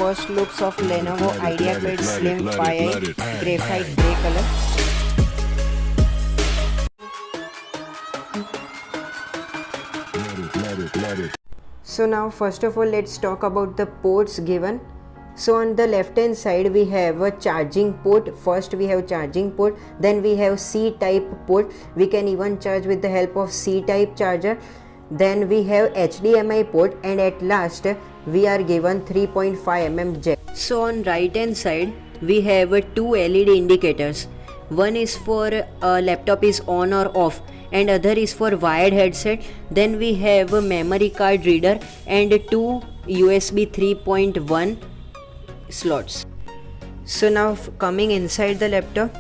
first looks of Lenovo IdeaPad Slim 5i graphite grey color. So now first of all let's talk about the ports given. So on the left hand side we have a charging port. First we have charging port, then we have C type port. We can even charge with the help of C type charger. Then we have HDMI port, and at last we are given 3.5mm jack. So on right hand side we have two LED indicators. One is for laptop is on or off, and other is for wired headset. Then we have a memory card reader and two USB 3.1 slots. So now coming inside the laptop.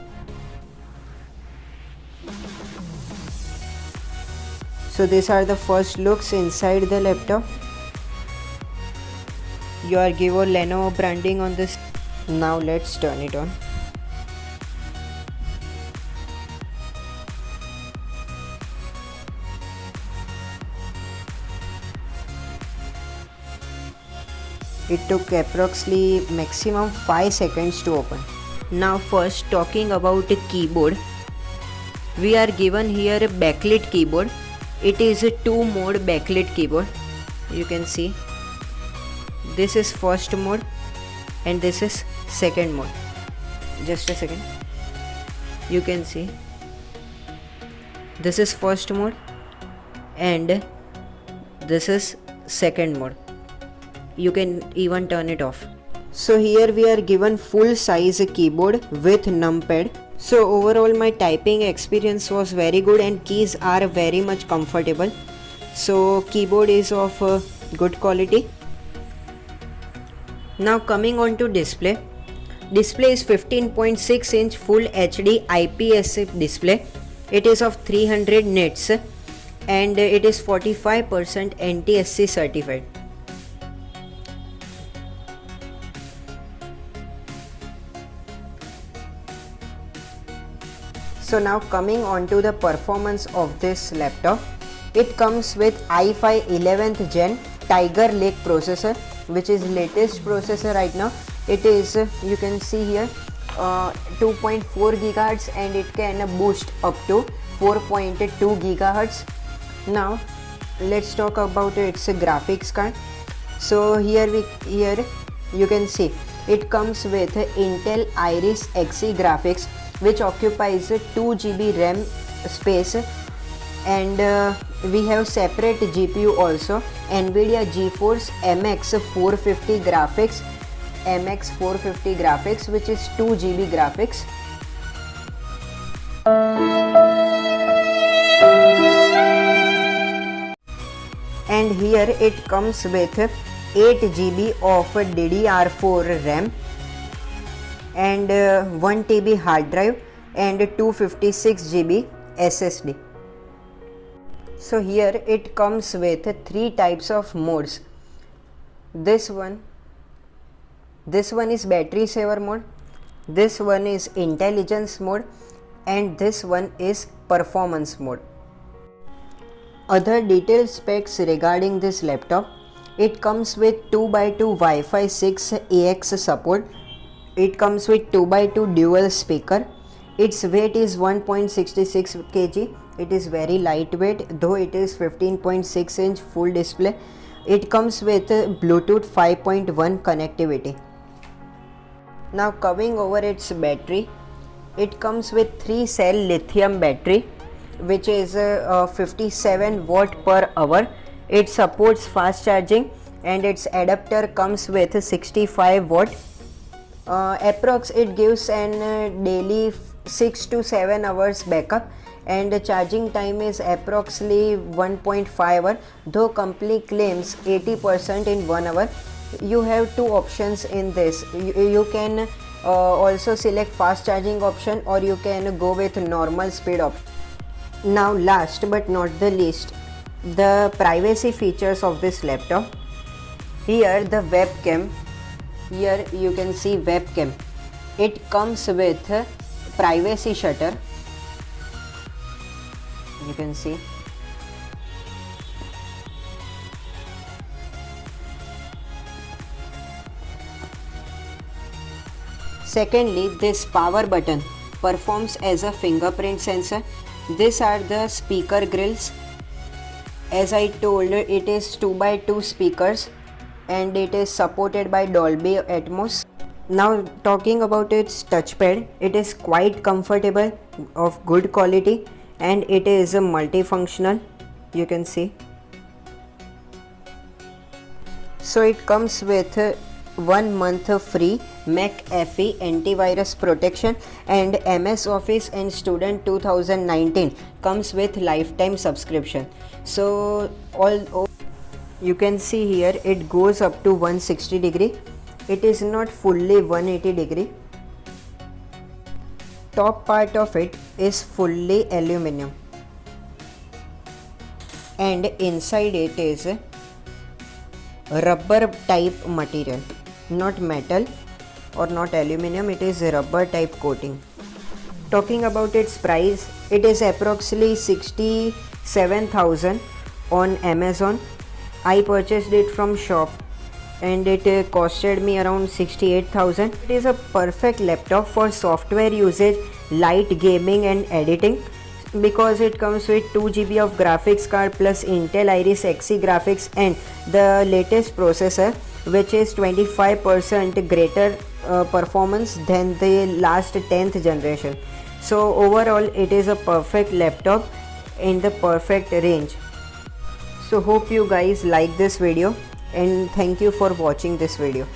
So these are the first looks inside the laptop. You are given Lenovo branding on this. Now let's turn it on. It took approximately maximum 5 seconds to open. Now first talking about a keyboard. We are given here a backlit keyboard. It is a 2-mode backlit keyboard. You can see this is first mode and this is second mode. Just a second. You can see this is first mode and this is second mode. You can even turn it off. So here we are given full size keyboard with numpad. So overall my typing experience was very good and keys are very much comfortable. So keyboard is of good quality. Now coming on to display. Display is 15.6 inch full HD IPS display. It is of 300 nits and it is 45% NTSC certified. So now coming on to the performance of this laptop. It comes with i5 11th gen Tiger Lake processor, which is latest processor right now. It is you can see here 2.4 GHz and it can boost up to 4.2 GHz. Now let's talk about its graphics card. So here you can see it comes with Intel Iris Xe graphics, which occupies 2 GB RAM space, and we have separate GPU also, Nvidia GeForce MX 450 graphics, which is 2 GB graphics. And here it comes with 8 GB of DDR4 RAM and 1 TB hard drive and 256 GB SSD. So here it comes with 3 types of modes. This one is battery saver mode, this one is intelligence mode, and this one is performance mode. Other detailed specs regarding this laptop. It comes with 2x2 Wi-Fi 6 AX support. It comes with 2x2 dual speaker. Its weight is 1.66 kg. It is very lightweight, though it is 15.6 inch full display. It comes with Bluetooth 5.1 connectivity. Now coming over its battery. It comes with 3-cell lithium battery, which is 57 watt per hour. It supports fast charging and its adapter comes with 65 watt. Approx it gives an daily 6 to 7 hours backup, and the charging time is approximately 1.5 hour, though company claims 80% in 1 hour. You have two options in this. You can also select fast charging option, or you can go with normal speed option. Now last but not the least, the privacy features of this laptop. Here the webcam. Here you can see webcam. It comes with privacy shutter. You can see. Secondly, this power button performs as a fingerprint sensor. These are the speaker grills. As I told, it is 2x2 speakers and it is supported by Dolby Atmos. Now talking about its touchpad, it is quite comfortable, of good quality, and it is multifunctional, you can see. So it comes with 1 month of free McAfee antivirus protection, and MS Office and Student 2019 comes with lifetime subscription. So all you can see here, it goes up to 160 degree. It is not fully 180 degree. Top part of it is fully aluminum, and inside it is rubber type material, not metal or not aluminum, it is rubber type coating. Talking about its price, it is approximately 67,000 on Amazon. I purchased it from shop and it costed me around 68,000. It is a perfect laptop for software usage, light gaming and editing, because it comes with 2 GB of graphics card plus Intel Iris Xe graphics and the latest processor, which is 25% greater performance than the last 10th generation. So overall it is a perfect laptop in the perfect range. So hope you guys like this video, and thank you for watching this video.